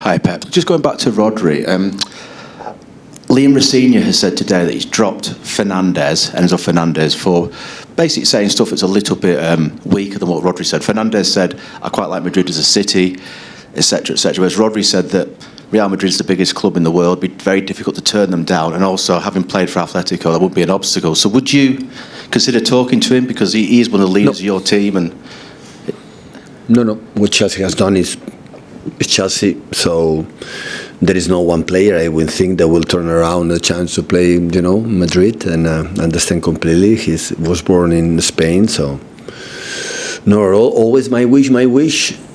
Hi, Pep. Just going back to Rodri, Liam Rosenior has said today that he's dropped Enzo Fernandez, for basically saying stuff that's a little bit weaker than what Rodri said. Fernandez said, I quite like Madrid as a city, etc., etc. Whereas Rodri said that Real Madrid is the biggest club in the world, it'd be very difficult to turn them down, and also, having played for Atletico, that wouldn't be an obstacle. So would you consider talking to him, because he is one of the leaders of your team? And No. What Chelsea has done is Chelsea, so there is no one player I would think that will turn around a chance to play, Madrid, and understand completely. He was born in Spain, so no. Always my wish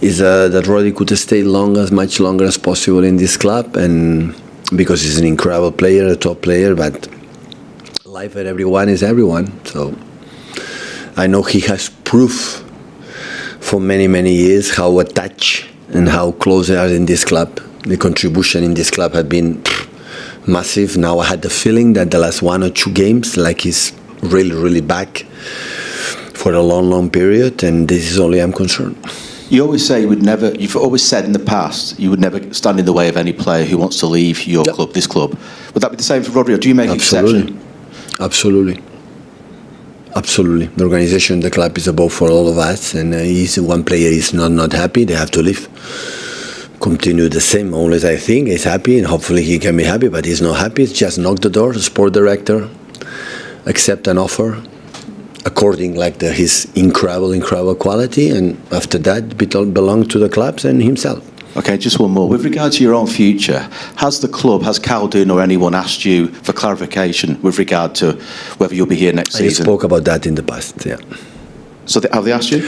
is that Rodri could stay much longer as possible in this club, and because he's an incredible player, a top player, but life at everyone is everyone. So I know he has proof for many years how attached and how close they are in this club. The contribution in this club had been massive. Now I had the feeling that the last 1 or 2 games, like he's really back for a long period, and this is only I'm concerned. you always say you've always said in the past you would never stand in the way of any player who wants to leave your club, this club. Would that be the same for Rodri, or do you make exception? Absolutely. The organization, the club is above for all of us, and one player is not happy, they have to leave. Continue the same, always I think he's happy, and hopefully he can be happy, but he's not happy. It's just knock the door, the sport director, accept an offer according his incredible quality, and after that belong to the clubs and himself. Okay, just one more. With regard to your own future, has Khaldun or anyone asked you for clarification with regard to whether you'll be here next season? I spoke about that in the past, yeah. So have they asked you?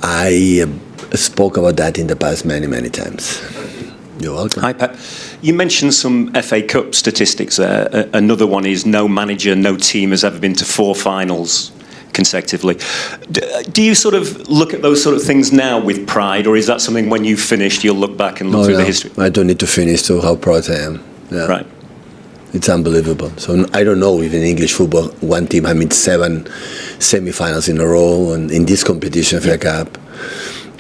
I spoke about that in the past many times. You're welcome. Hi, Pep. You mentioned some FA Cup statistics there. Another one is no manager, no team has ever been to 4 finals consecutively. Do you sort of look at those sort of things now with pride, or is that something when you've finished you'll look back and look through the history? I don't need to finish to how proud I am. Yeah. Right. It's unbelievable. So I don't know if in English football one team had made 7 semi-finals in a row and in this competition, FA Cup,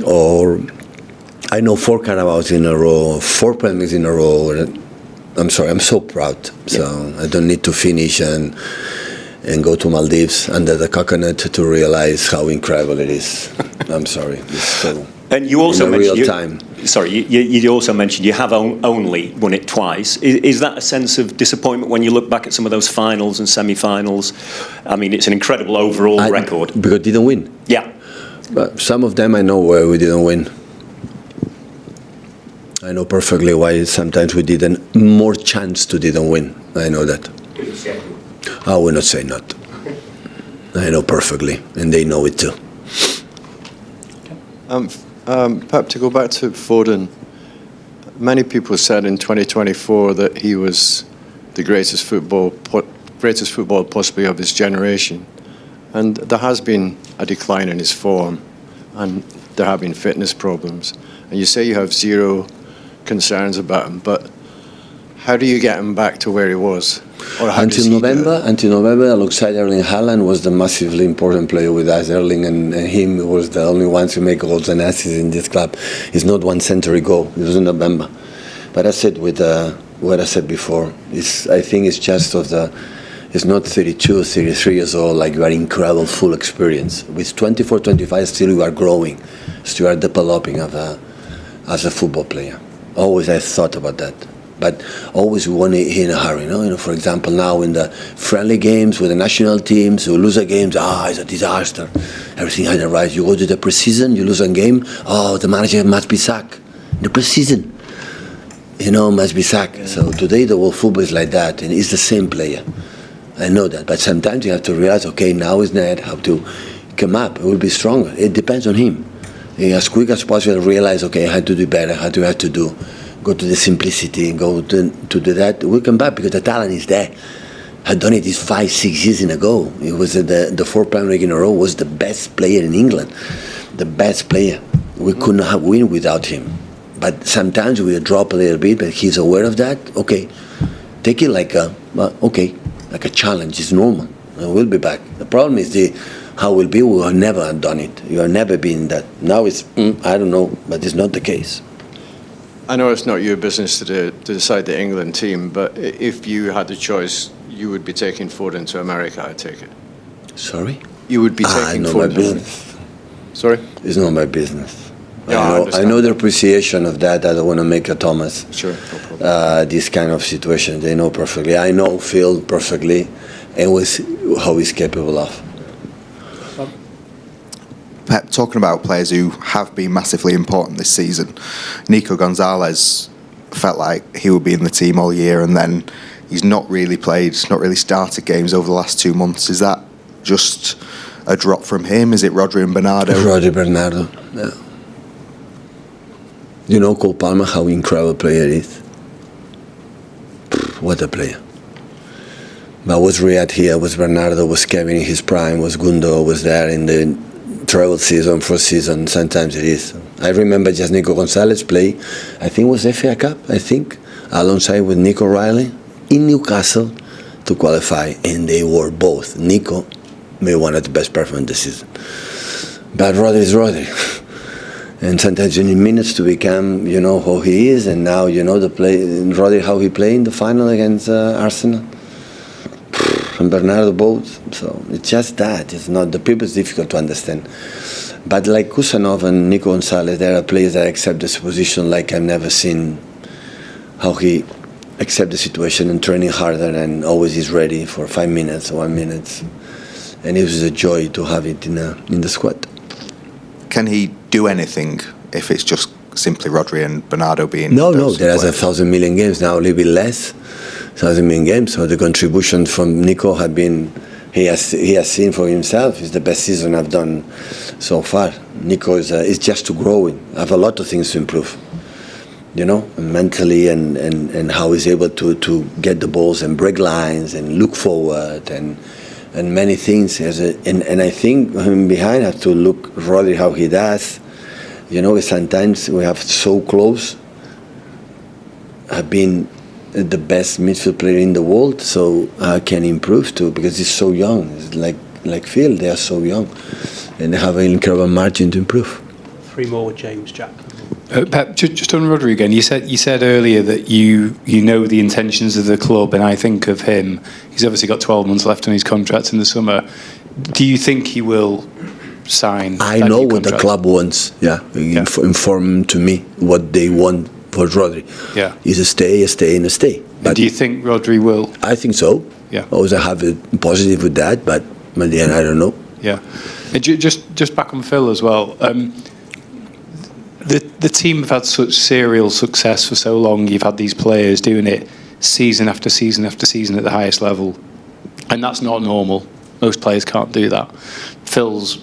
or I know 4 Carabaos in a row, 4 Premiers in a row. I'm sorry, I'm so proud. So I don't need to finish and go to Maldives under the coconut to realize how incredible it is. I'm sorry. It's so and you also mentioned real time. You also mentioned you have only won it twice. Is that a sense of disappointment when you look back at some of those finals and semi-finals? I mean, it's an incredible overall record. Because it didn't win. Yeah. But some of them I know where we didn't win. I know perfectly why sometimes we didn't. More chance to didn't win. I know that. I will not say not. I know perfectly, and they know it too. Pep, to go back to Foden, many people said in 2024 that he was the greatest footballer possibly of his generation, and there has been a decline in his form, and there have been fitness problems. And you say you have zero concerns about him, but how do you get him back to where he was? Until November, alongside Erling Haaland, was the massively important player with us. Erling and him was the only ones who make goals and assists in this club. It's not one century ago. It was in November. But I said with what I said before, I think it's just it's not 32, 33 years old, like you are incredible full experience. With 24, 25, still you are growing. Still you are developing as a football player. Always I thought about that. But always we want it in a hurry, For example, now in the friendly games with the national teams, we lose a game, it's a disaster. Everything had to rise. You go to the pre-season, you lose a game, the manager must be sacked. The pre-season, must be sacked. So today the world football is like that, and it's the same player. I know that, but sometimes you have to realize, okay, now is not how to come up. It will be stronger. It depends on him. As quick as possible, realize, okay, I have to do better. How do I have to do? Go to the simplicity, go to that. We'll come back because the talent is there. Had done it 5-6 years ago. It was the 4 Premier League in a row. Was the best player in England, the best player. We could not have win without him. But sometimes we drop a little bit, but he's aware of that. Okay, take it like a challenge. It's normal. And we'll be back. The problem is how we'll be. We have never done it. You have never been that. Now it's I don't know, but it's not the case. I know it's not your business to decide the England team, but if you had the choice, you would be taking Foden to America, I take it. Sorry? You would be taking not Foden. my business. Sorry? It's not my business. Yeah, I know the appreciation of that. I don't want to make a Thomas. Sure, no problem. This kind of situation, they know perfectly. I know Phil perfectly, and how he's capable of. Pep, talking about players who have been massively important this season, Nico Gonzalez felt like he would be in the team all year, and then he's not really played, not really started games over the last 2 months. Is that just a drop from him? Is it Rodri and Bernardo? Rodri Bernardo, yeah. You know Cole Palmer, how incredible player he is. What a player. But was Riyad here, was Bernardo, was Kevin in his prime, was Gundo, was there in the travel season, first season, sometimes it is. I remember just Nico Gonzalez play, I think it was FA Cup, alongside with Nico Riley in Newcastle to qualify, and they were both. Nico made one of the best performances this season. But Rodri is Rodri. And sometimes you need minutes to become, who he is, and now the play, Rodri, how he played in the final against Arsenal. And Bernardo both. So it's just that. It's not, the people is difficult to understand. But like Kusanov and Nico Gonzalez, there are players that accept this position like I've never seen how he accept the situation and training harder and always is ready for 5 minutes, 1 minute. And it was a joy to have it in the squad. Can he do anything if it's just simply Rodri and Bernardo being... No, there are 1,000 million games now, a little bit less, 1,000 million games. So the contribution from Nico have been, he has seen for himself, it's the best season I've done so far. Nico is just to grow in. I have a lot of things to improve, mentally and how he's able to get the balls and break lines and look forward and many things. And I think behind I have to look Rodri how he does. Sometimes we have so close, have been the best midfield player in the world, so I can improve too because he's so young. It's like Phil, they are so young, and they have an incredible margin to improve. 3 more with James, Jack. Pep, just on Rodri again, you said earlier that you know the intentions of the club, and I think of him. He's obviously got 12 months left on his contract in the summer. Do you think he will sign? I know what the club wants. Inform to me what they want for Rodri. Yeah, is a stay, and a stay. But do you think Rodri will? I think so. Yeah. I always have a positive with that, but at the end, I don't know. Yeah. Just back on Phil as well. The team have had such serial success for so long. You've had these players doing it season after season after season at the highest level, and that's not normal. Most players can't do that. Phil's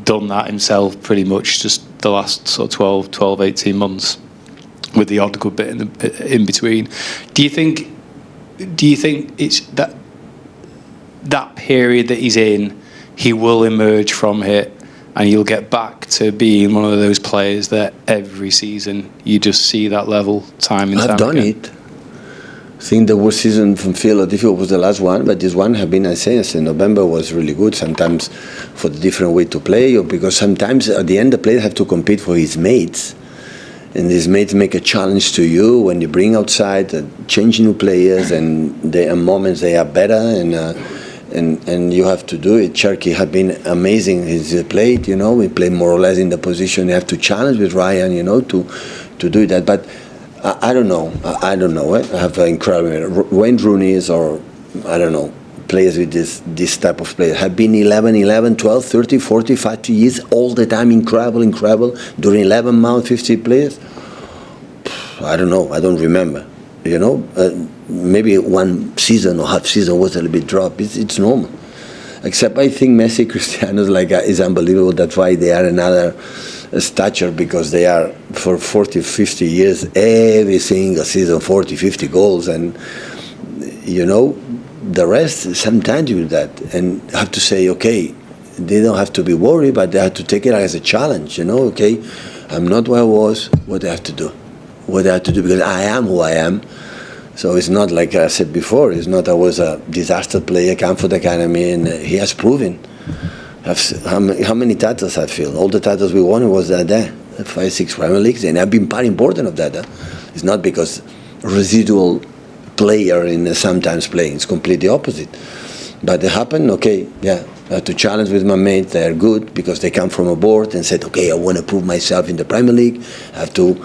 done that himself pretty much just the last sort of 12, 18 months, with the odd good bit in between. Do you think it's that period that he's in, he will emerge from it, and you'll get back to being one of those players that every season you just see that level time and time again? I've done it. I think the worst season from Philadelphia was the last one, but this one have been, I say November was really good, sometimes for the different way to play, or because sometimes at the end the player have to compete for his mates, and his mates make a challenge to you when you bring outside, change new players, and there are moments they are better, and you have to do it. Cherky have been amazing. He's played, we play more or less in the position. You have to challenge with Ryan, to do that. But I don't know. I have an incredible Wayne Rooney's, or I don't know, players with this type of players have been 11, 12, 30, 40, 50 years all the time. Incredible. During 11 months, 50 players. I don't know. I don't remember. Maybe one season or half season was a little bit drop. It's normal. Except I think Messi, Cristiano is unbelievable. That's why they are another stature, because they are for 40, 50 years, every single season, 40, 50 goals. And, the rest, sometimes you do that. And have to say, okay, they don't have to be worried, but they have to take it as a challenge, okay, I'm not where I was, what I have to do. Because I am who I am. So it's not like I said before, it's not I was a disaster player, come for the academy, and he has proven. How many titles I feel? All the titles we won was there. 5-6 Premier Leagues, and I've been part important of that. It's not because residual player in sometimes playing. It's completely opposite. But it happened, okay, yeah. I have to challenge with my mates. They are good because they come from abroad and said, okay, I want to prove myself in the Premier League. I have to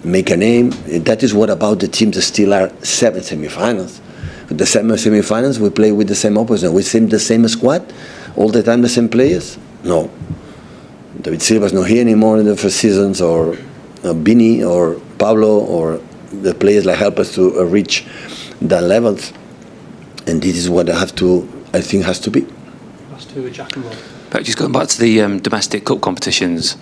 make a name. That is what about the teams that still are 7 semi-finals. The 7 semi-finals, we play with the same opposition. We seem the same squad, all the time the same players? No. David Silva's not here anymore in the first seasons, or Bini, or Pablo, or the players that help us to reach the levels. And this is what I think has to be. Last two are Jack and Rob. But just going back to the domestic cup competitions,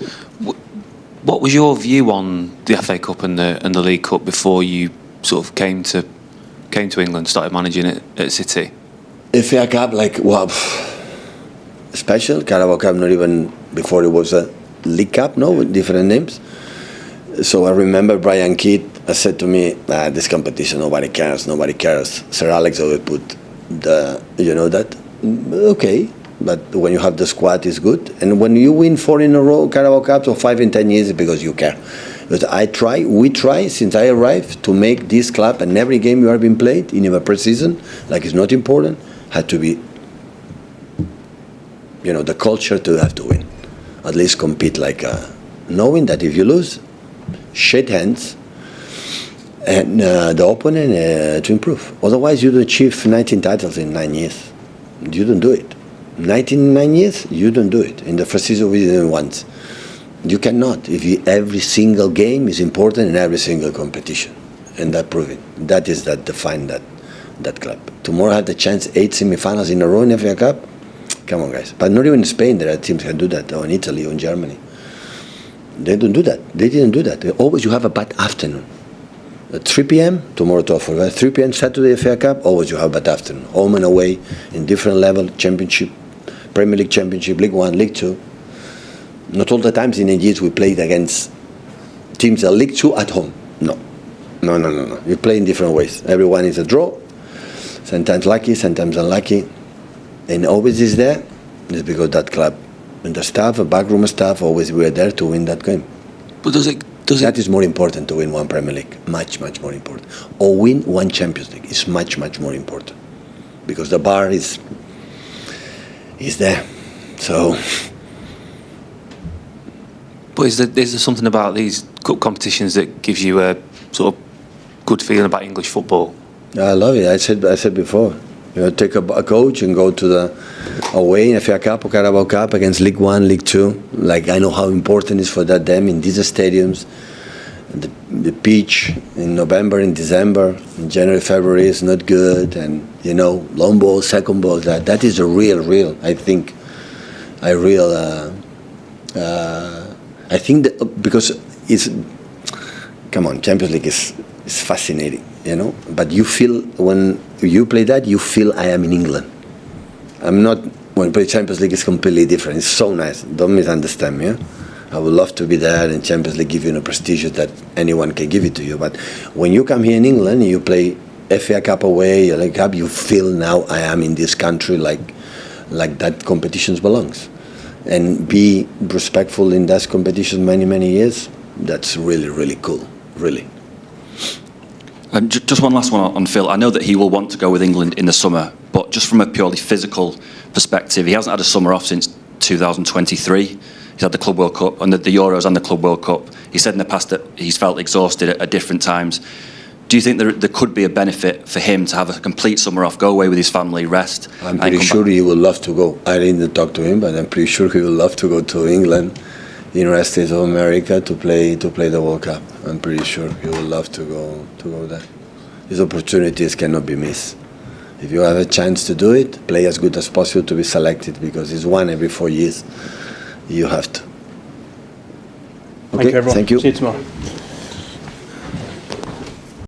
what was your view on the FA Cup and the League Cup before you sort of came to England, started managing it at City? FA Cup, special. Carabao Cup, not even before it was a League Cup, no, with different names. So I remember Brian Kidd said to me, this competition, nobody cares. Sir Alex always put that. Okay, but when you have the squad, it's good. And when you win 4 in a row, Carabao Cups, or 5 in 10 years, it's because you care. But we try, since I arrived, to make this club, and every game you have been played, in a pre-season, like it's not important, had to be, the culture to have to win. At least compete knowing that if you lose, shake hands, and the opponent to improve. Otherwise, you don't achieve 19 titles in 9 years. You don't do it. 9 years, you don't do it. In the first season, we did it once. You cannot. Every single game is important in every single competition, and that proves it. That is that define that club. Tomorrow I had the chance 8 semi-finals in a row in FA Cup. Come on, guys. But not even in Spain there are teams that do that, or in Italy, or in Germany. They don't do that. They didn't do that. Always you have a bad afternoon. At 3 p.m., tomorrow to offer. At 3 p.m. Saturday FA Cup, always you have a bad afternoon. Home and away, in different level, Championship, Premier League Championship, League 1, League 2. Not all the times in 8 years we played against teams at League 2 at home. No. You play in different ways. Everyone is a draw. Sometimes lucky, sometimes unlucky. And always is there. It's because that club and the staff, the backroom staff, always were there to win that game. But that is more important to win one Premier League. Much, much more important. Or win one Champions League is much, much more important. Because the bar is there. So... But is there something about these cup competitions that gives you a sort of good feeling about English football? I love it. I said before, take a coach and go to the away in FA Cup or Carabao Cup against League 1, League 2. I know how important it is for them in these stadiums. The pitch in November, in December, in January, February is not good, and long ball, second ball. That is a real. I think that because Champions League is fascinating, But you feel when you play that, you feel I am in England. I'm not. When I play Champions League, it's completely different. It's so nice. Don't misunderstand me. I would love to be there, and Champions League give you a prestige that anyone can give it to you. But when you come here in England and you play FA Cup away, League Cup, you feel now I am in this country like that competition belongs. And be respectful in that competition many years, that's really cool, really. Just one last one on Phil. I know that he will want to go with England in the summer, but just from a purely physical perspective, he hasn't had a summer off since 2023. He's had the Club World Cup and the Euros and the Club World Cup. He said in the past that he's felt exhausted at different times. Do you think there could be a benefit for him to have a complete summer off, go away with his family, rest? I'm pretty sure he would love to go. I didn't talk to him, but I'm pretty sure he would love to go to England, United States of America, to play the World Cup. I'm pretty sure he would love to go there. These opportunities cannot be missed. If you have a chance to do it, play as good as possible to be selected, because it's one every 4 years. You have to. Okay, Thank you, everyone. Thank you. See you tomorrow.